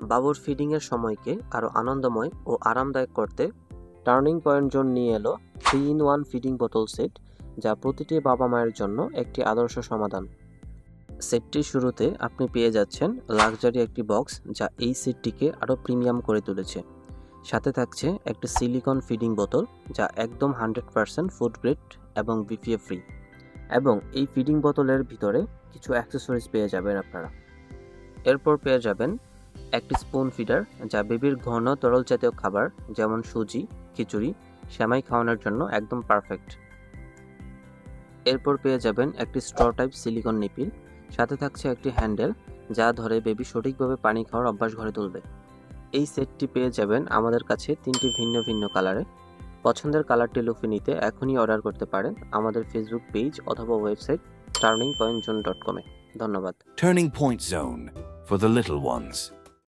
বাবুর ফিডিংয়ের সময়কে আরও আনন্দময় ও আরামদায়ক করতে টার্নিং পয়েন্ট জোন নিয়ে এলো 3-in-1 ফিডিং বোতল সেট, যা প্রতিটি বাবা মায়ের জন্য একটি আদর্শ সমাধান। সেটটির শুরুতে আপনি পেয়ে যাচ্ছেন লাক্সারি একটি বক্স, যা এই সেটটিকে আরও প্রিমিয়াম করে তুলেছে। সাথে থাকছে একটি সিলিকন ফিডিং বোতল, যা একদম 100% ফুড গ্রেড এবং বিপিএ ফ্রি। এবং এই ফিডিং বোতলের ভিতরে কিছু অ্যাক্সেসরিজ পেয়ে যাবেন আপনারা। এরপর পেয়ে যাবেন একটি স্পুন ফিডার, যা বেবির ঘন তরল জাতীয় খাবার যেমন সুজি, খিচুড়ি, সেমাই খাওয়ানোর জন্য একদম পারফেক্ট। এরপর পেয়ে যাবেন একটি স্ট্র টাইপ সিলিকন নিপিল, সাথে থাকছে একটি হ্যান্ডেল যা ধরে বেবি সঠিকভাবে পানি খাওয়ার অভ্যাস গড়ে তুলবে। এই সেটটি পেয়ে যাবেন আমাদের কাছে 3টি ভিন্ন ভিন্ন কালারে। পছন্দের কালারটি লুফে নিতে এখনই অর্ডার করতে পারেন আমাদের ফেসবুক পেজ অথবা ওয়েবসাইট turningpointzone.com-এ। ধন্যবাদ। Turning Point Zone for the little ones.